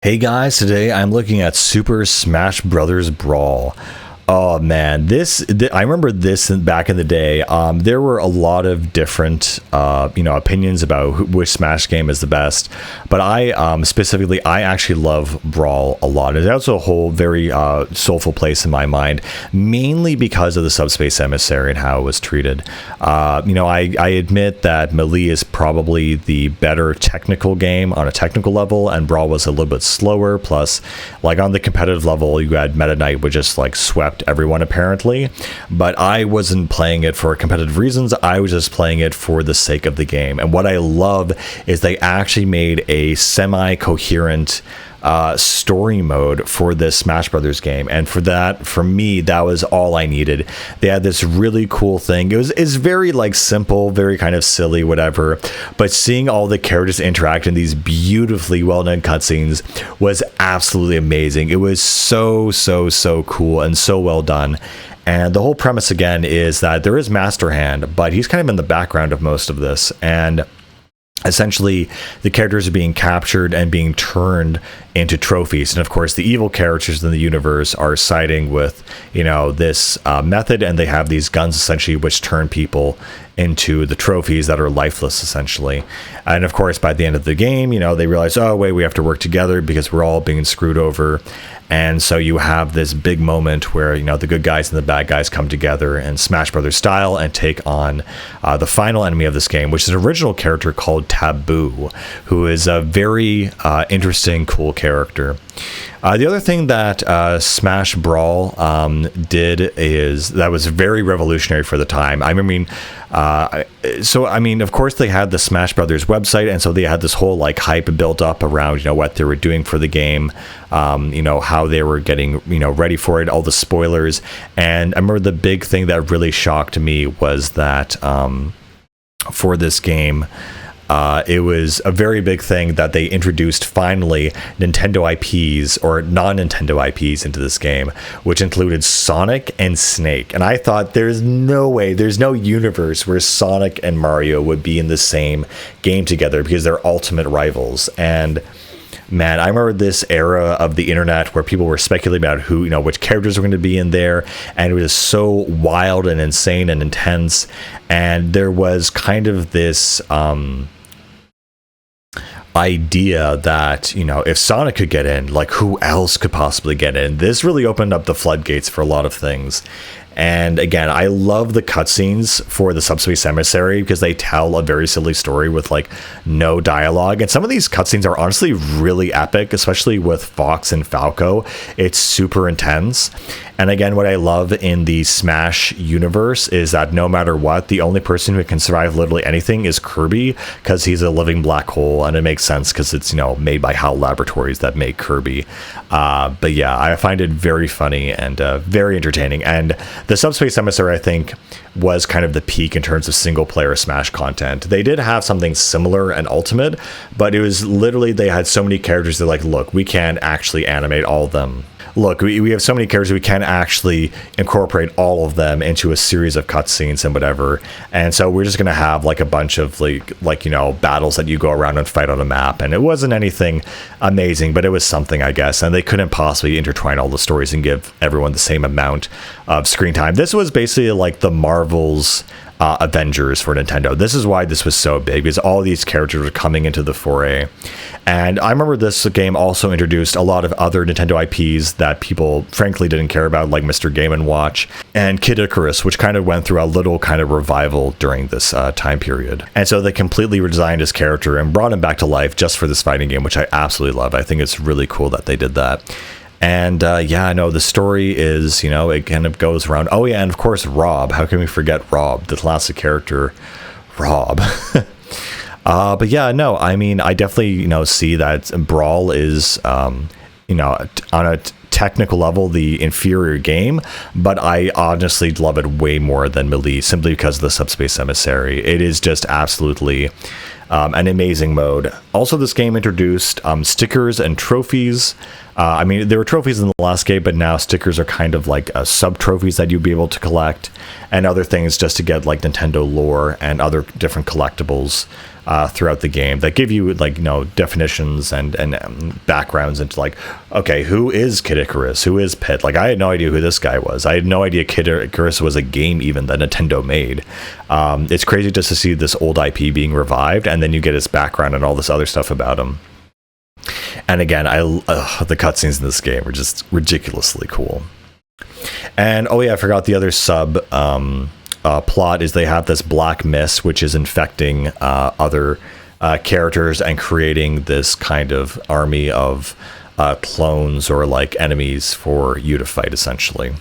Hey guys, today I'm looking at Super Smash Bros. Brawl. Oh man, I remember this back in the day. There were a lot of different, opinions about which Smash game is the best. But specifically, I actually love Brawl a lot. It's also a whole very soulful place in my mind, mainly because of the Subspace Emissary and how it was treated. I admit that Melee is probably the better technical game on a technical level, and Brawl was a little bit slower. Plus, like on the competitive level, you had Meta Knight, which just like swept everyone apparently, but I wasn't playing it for competitive reasons. I was just playing it for the sake of the game. And what I love is they actually made a semi-coherent story mode for this Smash Brothers game, and for me, that was all I needed. They had this really cool thing. It's very like simple, very kind of silly, whatever, but seeing all the characters interact in these beautifully well done cutscenes was absolutely amazing. It was so cool and so well done. And the whole premise again is that there is Master Hand, but he's kind of in the background of most of this, and essentially the characters are being captured and being turned into trophies. And of course the evil characters in the universe are siding with this method, and they have these guns essentially which turn people into the trophies that are lifeless essentially. And of course by the end of the game, they realize, oh wait, we have to work together because we're all being screwed over. And so you have this big moment where the good guys and the bad guys come together in Smash Brothers style and take on the final enemy of this game, which is an original character called Taboo, who is a very interesting, cool character. The other thing that Smash Brawl did is that was very revolutionary for the time. Of course they had the Smash Brothers website, and so they had this whole like hype built up around what they were doing for the game, how they were getting ready for it, all the spoilers. And I remember the big thing that really shocked me was that for this game, it was a very big thing that they introduced finally Nintendo IPs or non-Nintendo IPs into this game, which included Sonic and Snake. And I thought there's no way, there's no universe where Sonic and Mario would be in the same game together because they're ultimate rivals. And man, I remember this era of the internet where people were speculating about who, which characters were going to be in there, and it was so wild and insane and intense. And there was kind of this idea that if Sonic could get in, like who else could possibly get in? This really opened up the floodgates for a lot of things. And again, I love the cutscenes for the Subspace Emissary because they tell a very silly story with like no dialogue. And some of these cutscenes are honestly really epic, especially with Fox and Falco. It's super intense. And again, what I love in the Smash universe is that no matter what, the only person who can survive literally anything is Kirby, because he's a living black hole, and it makes sense because it's made by HAL Laboratories that make Kirby. But yeah, I find it very funny and very entertaining. And the Subspace Emissary, I think, was kind of the peak in terms of single player Smash content. They did have something similar in Ultimate, but it was literally, they had so many characters, they're like, look, we can't actually animate all of them. Look, we have so many characters, we can't actually incorporate all of them into a series of cutscenes and whatever. And so we're just going to have like a bunch of battles that you go around and fight on a map. And it wasn't anything amazing, but it was something, I guess. And they couldn't possibly intertwine all the stories and give everyone the same amount of screen time. This was basically like the Marvel's Avengers for Nintendo. This is why this was so big, because all these characters were coming into the foray. And I remember this game also introduced a lot of other Nintendo IPs that people frankly didn't care about, like Mr. Game & Watch and Kid Icarus, which kind of went through a little kind of revival during this time period. And so they completely redesigned his character and brought him back to life just for this fighting game, which I absolutely love. I think it's really cool that they did that. And the story is, it kind of goes around. Oh yeah, and of course Rob. How can we forget Rob, the classic character, Rob? But yeah, no, I mean, I definitely, see that Brawl is, on a technical level, the inferior game, but I honestly love it way more than Melee, simply because of the Subspace Emissary. It is just absolutely an amazing mode. Also, this game introduced stickers and trophies. There were trophies in the last game, but now stickers are kind of like sub-trophies that you'd be able to collect, and other things just to get like Nintendo lore and other different collectibles throughout the game that give you like, definitions and backgrounds into like, okay, who is Kid Icarus? Who is Pit? Like, I had no idea who this guy was. I had no idea Kid Icarus was a game even that Nintendo made. It's crazy just to see this old IP being revived, and then you get his background and all this other stuff about him. And again, the cutscenes in this game are just ridiculously cool. And oh yeah, I forgot the other sub plot is they have this black mist which is infecting other characters and creating this kind of army of clones or like enemies for you to fight, essentially.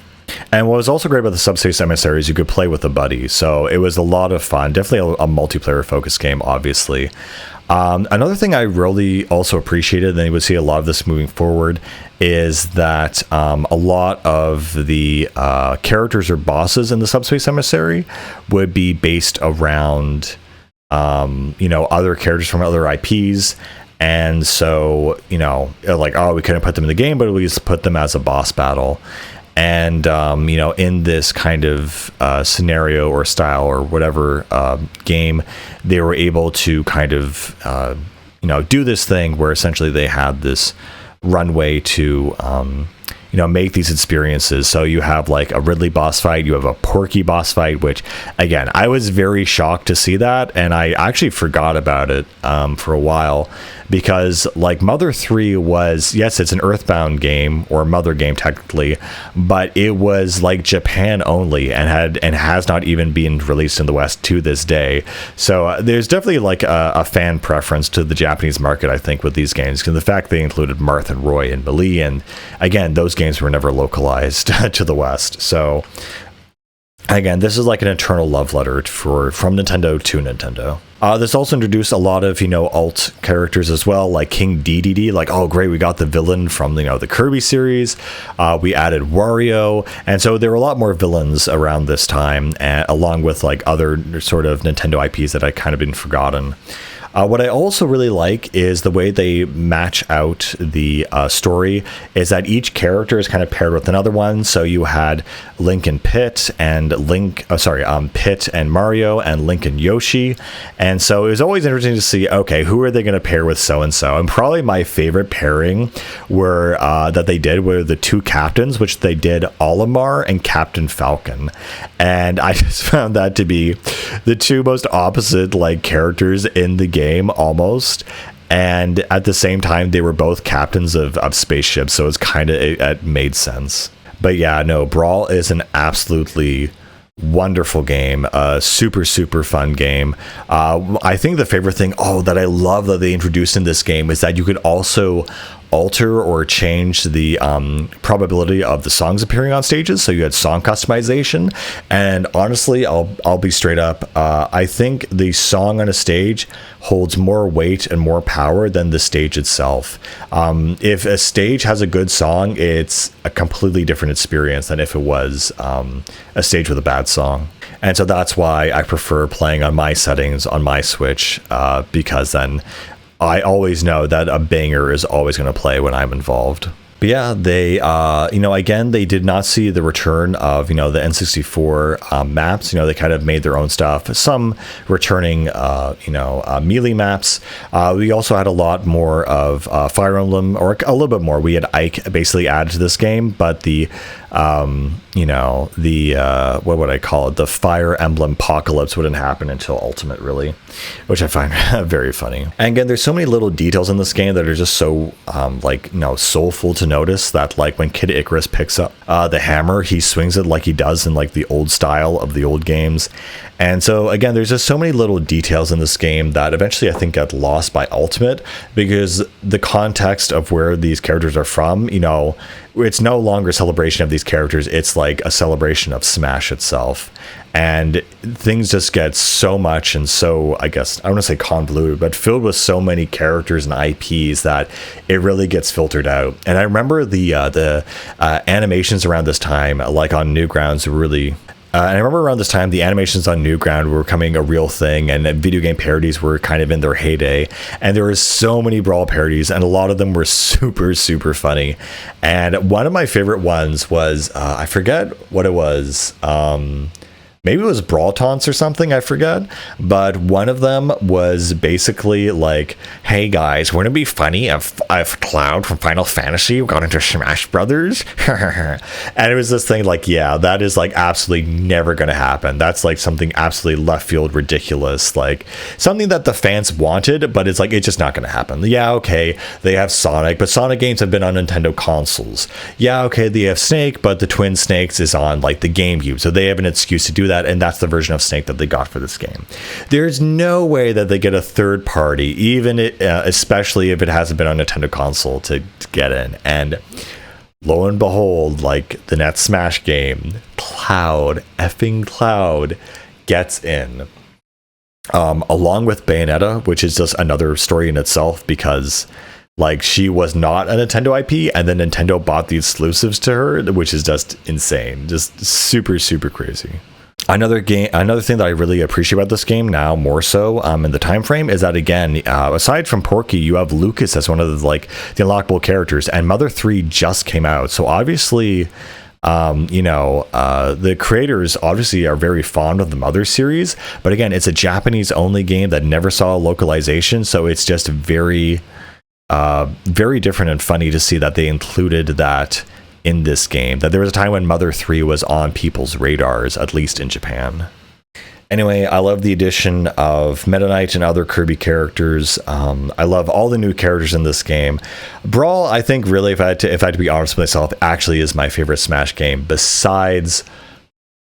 And what was also great about the Subspace Emissary is you could play with a buddy, so it was a lot of fun. Definitely a multiplayer focused game, obviously. Another thing I really also appreciated, and you would see a lot of this moving forward, is that a lot of the characters or bosses in the Subspace Emissary would be based around other characters from other IPs. And so, like, oh, we couldn't put them in the game, but we just put them as a boss battle. And, in this kind of scenario or style or whatever game, they were able to kind of, do this thing where essentially they had this runway to, make these experiences. So you have like a Ridley boss fight, you have a Porky boss fight, which again, I was very shocked to see that. And I actually forgot about it for a while, because like Mother 3 was, yes, it's an Earthbound game or Mother game technically, but it was like Japan only and has not even been released in the West to this day. So there's definitely like a fan preference to the Japanese market, I think, with these games, because the fact they included Marth and Roy and Melee, and again, those games were never localized to the West. So again, this is like an eternal love letter from Nintendo to Nintendo. This also introduced a lot of, alt characters as well, like King Dedede. Like, oh, great, we got the villain from, the Kirby series. We added Wario. And so there were a lot more villains around this time, along with, like, other sort of Nintendo IPs that had kind of been forgotten. What I also really like is the way they match out the story, is that each character is kind of paired with another one. So you had Link and Pit, and Pit and Mario, and Link and Yoshi. And so it was always interesting to see, okay, who are they going to pair with so-and-so? And probably my favorite pairing that they did were the two captains, which they did Olimar and Captain Falcon. And I just found that to be the two most opposite like characters in the game almost, and at the same time they were both captains of spaceships, so it's kind of it made sense. But yeah, no, Brawl is an absolutely wonderful game, a super fun game. I think the favorite thing that I love that they introduced in this game is that you could also alter or change the probability of the songs appearing on stages, so you had song customization. And honestly, I'll be straight up, I think the song on a stage holds more weight and more power than the stage itself. If a stage has a good song, it's a completely different experience than if it was a stage with a bad song. And so that's why I prefer playing on my settings on my Switch, because then I always know that a banger is always going to play when I'm involved. But yeah, they, again, they did not see the return of, the N64 maps. They kind of made their own stuff. Some returning, melee maps. We also had a lot more of Fire Emblem, or a little bit more. We had Ike basically added to this game, but the what would I call it? The Fire Emblem Apocalypse wouldn't happen until Ultimate, really, which I find very funny. And again, there's so many little details in this game that are just so, soulful to notice, that like when Kid Icarus picks up the hammer, he swings it like he does in like the old style of the old games. And so again, there's just so many little details in this game that eventually I think got lost by Ultimate, because the context of where these characters are from, it's no longer a celebration of these characters, it's like a celebration of Smash itself. And things just get so much, and so, I guess, I don't want to say convoluted, but filled with so many characters and IPs that it really gets filtered out. And I remember the animations around this time, like on Newgrounds, really... and I remember around this time, the animations on Newground were becoming a real thing, and video game parodies were kind of in their heyday. And there were so many Brawl parodies, and a lot of them were super funny. And one of my favorite ones was, I forget what it was. maybe it was Brawl taunts or something, I forget. But one of them was basically like, hey guys, wouldn't it be funny if Cloud from Final Fantasy got into Smash Brothers? And it was this thing like, yeah, that is like absolutely never going to happen. That's like something absolutely left field ridiculous. Like something that the fans wanted, but it's like, it's just not going to happen. Yeah, okay, they have Sonic, but Sonic games have been on Nintendo consoles. Yeah, okay, they have Snake, but the Twin Snakes is on like the GameCube. So they have an excuse to do that, and that's the version of Snake that they got for this game. There's no way that they get a third party, even especially if it hasn't been on Nintendo console, to get in. And lo and behold, like the next Smash game, Cloud gets in, along with Bayonetta, which is just another story in itself, because like she was not a Nintendo IP, and then Nintendo bought the exclusives to her, which is just insane, just super, super crazy. Another thing that I really appreciate about this game now, more so in the time frame, is that again, aside from Porky, you have Lucas as one of the unlockable characters, and Mother 3 just came out, so obviously, the creators obviously are very fond of the Mother series, but again, it's a Japanese only game that never saw localization, so it's just very different and funny to see that they included that in this game, that there was a time when Mother 3 was on people's radars, at least in Japan. Anyway, I love the addition of Meta Knight and other Kirby characters. I love all the new characters in this game. Brawl, I think really, if I had to be honest with myself, actually is my favorite Smash game besides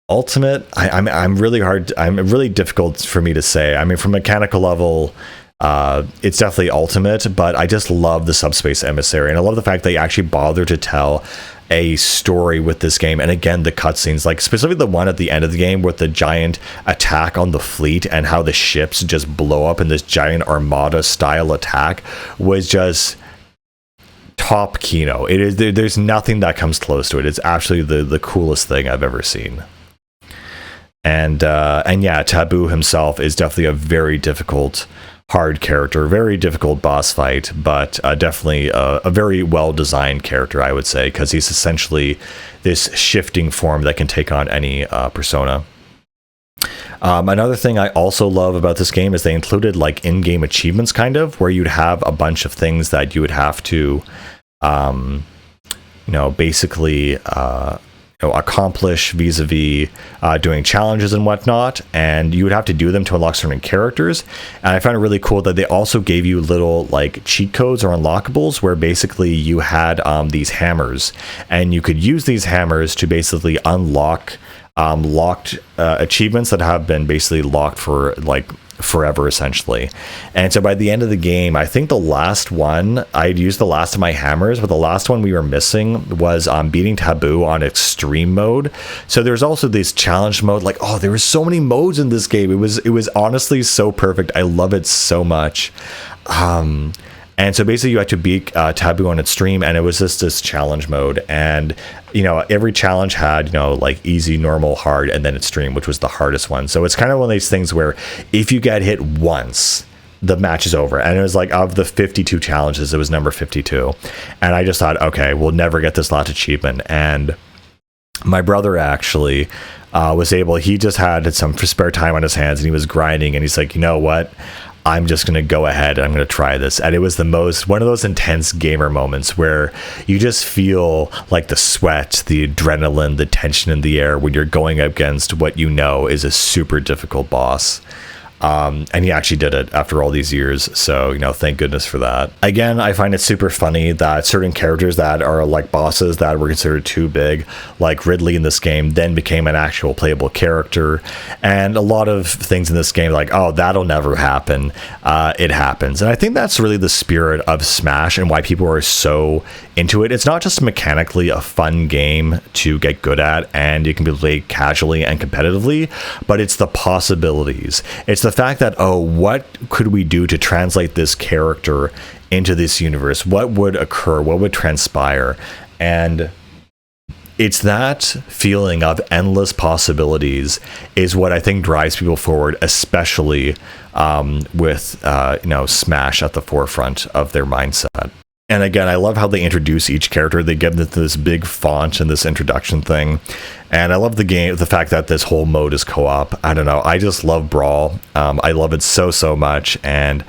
Ultimate. I'm really difficult for me to say. I mean, from a mechanical level, it's definitely Ultimate, but I just love the Subspace Emissary, and I love the fact they actually bother to tell a story with this game. And again, the cutscenes, like specifically the one at the end of the game with the giant attack on the fleet and how the ships just blow up in this giant armada style attack, was just top Kino. It is, there's nothing that comes close to it. It's actually the coolest thing I've ever seen. And yeah, Taboo himself is definitely a very difficult, hard character, very difficult boss fight, but definitely a very well-designed character, I would say, because he's essentially this shifting form that can take on any persona. Another thing I also love about this game is they included like in-game achievements, kind of, where you'd have a bunch of things that you would have to, basically accomplish vis-a-vis doing challenges and whatnot, and you would have to do them to unlock certain characters. And I found it really cool that they also gave you little like cheat codes or unlockables, where basically you had these hammers, and you could use these hammers to basically unlock locked achievements that have been basically locked for like forever, essentially. And so by the end of the game, I think the last one, I'd used the last of my hammers, but the last one we were missing was beating Taboo on extreme mode. So there's also this challenge mode. Like, oh, there were so many modes in this game. It was honestly so perfect. I love it so much. And so basically you had to beat Taboo on extreme, and it was just this challenge mode. And, every challenge had, like easy, normal, hard, and then extreme, which was the hardest one. So it's kind of one of these things where if you get hit once, the match is over. And it was like, of the 52 challenges, it was number 52. And I just thought, okay, we'll never get this last achievement. And my brother actually was able, he just had some spare time on his hands, and he was grinding, and he's like, you know what? I'm just going to go ahead and I'm going to try this. And it was one of those intense gamer moments where you just feel like the sweat, the adrenaline, the tension in the air when you're going up against what is a super difficult boss. And he actually did it after all these years, so thank goodness for that. Again, I find it super funny that certain characters that are like bosses that were considered too big, like Ridley in this game, then became an actual playable character. And a lot of things in this game, like, oh, that'll never happen. It happens. And I think that's really the spirit of Smash and why people are so into it. It's not just mechanically a fun game to get good at, and you can be played casually and competitively, but it's the possibilities. It's the fact that, oh, what could we do to translate this character into this universe? What would occur? What would transpire? And it's that feeling of endless possibilities is what I think drives people forward, especially with Smash at the forefront of their mindset. And again, I love how they introduce each character. They give them this big font and this introduction thing. And I love the fact that this whole mode is co-op. I don't know. I just love Brawl. I love it so much. And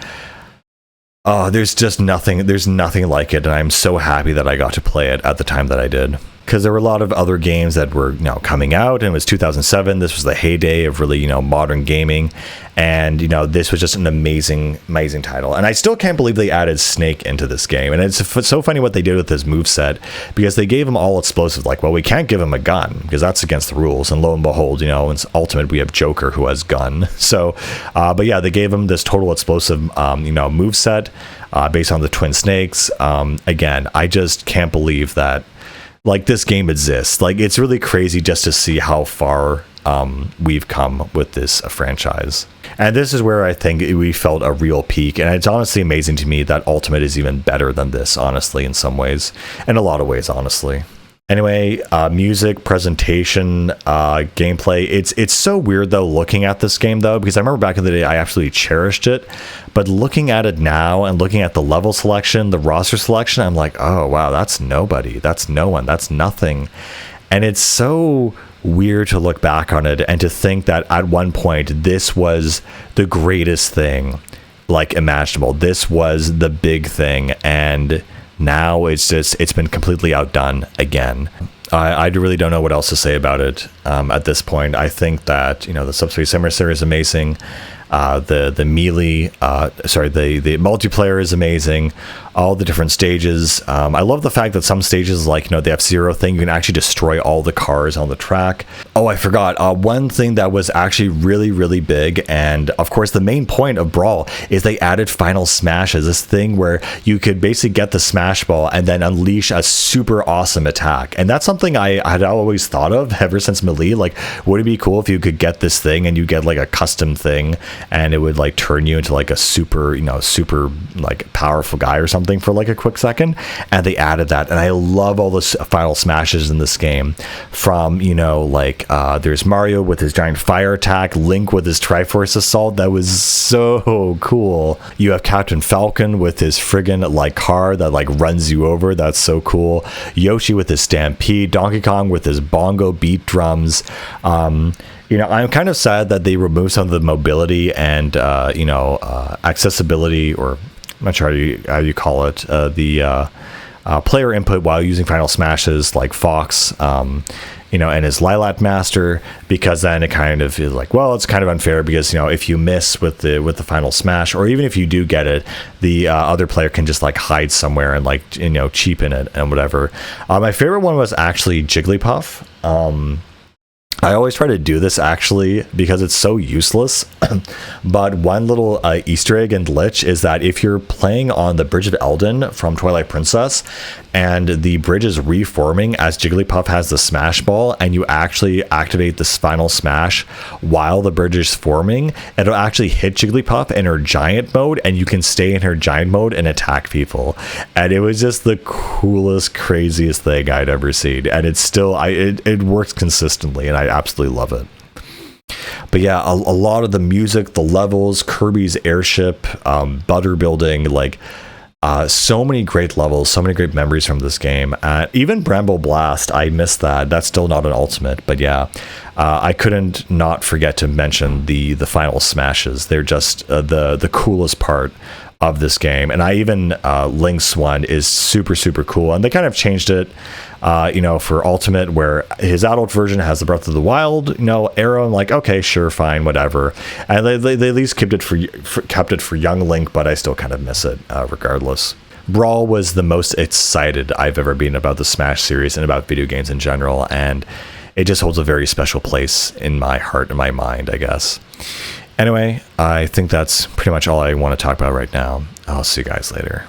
there's nothing like it. And I'm so happy that I got to play it at the time that I did. Because there were a lot of other games that were coming out, and it was 2007. This was the heyday of really modern gaming, and this was just an amazing title. And I still can't believe they added Snake into this game. And it's so funny what they did with this moveset, because they gave him all explosive. Like, well, we can't give him a gun because that's against the rules. And lo and behold, in Ultimate we have Joker who has gun. So, but yeah, they gave him this total explosive moveset based on the Twin Snakes. Again, I just can't believe that. Like, this game exists. Like, it's really crazy just to see how far we've come with this franchise. And this is where I think we felt a real peak. And it's honestly amazing to me that Ultimate is even better than this, honestly, in some ways. In a lot of ways, honestly. Anyway, music, presentation, gameplay. It's so weird, though, looking at this game, though, because I remember back in the day, I absolutely cherished it. But looking at it now and looking at the level selection, the roster selection, I'm like, oh, wow, that's nobody. That's no one. That's nothing. And it's so weird to look back on it and to think that at one point, this was the greatest thing, like, imaginable. This was the big thing. And now it's been completely outdone again. I really don't know what else to say about it at this point. I think that the Subspace Simmer series is amazing. The melee, the multiplayer is amazing. All the different stages. I love the fact that some stages, like the F-Zero thing, you can actually destroy all the cars on the track. Oh, I forgot. One thing that was actually really big, and of course the main point of Brawl is they added Final Smashes. This thing where you could basically get the Smash Ball and then unleash a super awesome attack. And that's something I had always thought of ever since Melee. Like, would it be cool if you could get this thing and you get like a custom thing, and it would like turn you into like a super like powerful guy or something for like a quick second. And they added that, and I love all the Final Smashes in this game. From there's Mario with his giant fire attack, Link with his Triforce Assault. That was so cool. You have Captain Falcon with his friggin' like car that like runs you over. That's so cool. Yoshi with his Stampede, Donkey Kong with his bongo beat drums. I'm kind of sad that they removed some of the mobility and accessibility, or I'm not sure how you call it, the player input while using Final Smashes, like Fox, and his Lilat Master, because then it kind of is like, well, it's kind of unfair because if you miss with the Final Smash, or even if you do get it, the other player can just like hide somewhere and like cheapen it and whatever. My favorite one was actually Jigglypuff. I always try to do this actually because it's so useless, but one little Easter egg and glitch is that if you're playing on the Bridge of Eldin from Twilight Princess and the bridge is reforming as Jigglypuff has the Smash Ball, and you actually activate this Final Smash while the bridge is forming, it'll actually hit Jigglypuff in her giant mode, and you can stay in her giant mode and attack people. And it was just the coolest, craziest thing I'd ever seen, and it's still it works consistently, and I absolutely love it. But yeah, a lot of the music, the levels, Kirby's airship, butter building, like so many great levels, so many great memories from this game. Even Bramble Blast, I missed that. That's still not an ultimate, but yeah, I couldn't not forget to mention the Final Smashes. They're just the coolest part of this game. And I even Link's one is super cool, and they kind of changed it for Ultimate, where his adult version has the Breath of the Wild arrow. I'm like, okay, sure, fine, whatever. And they at least kept it for young Link, but I still kind of miss it regardless. Brawl was the most excited I've ever been about the Smash series and about video games in general, and it just holds a very special place in my heart and my mind, I guess. Anyway, I think that's pretty much all I want to talk about right now. I'll see you guys later.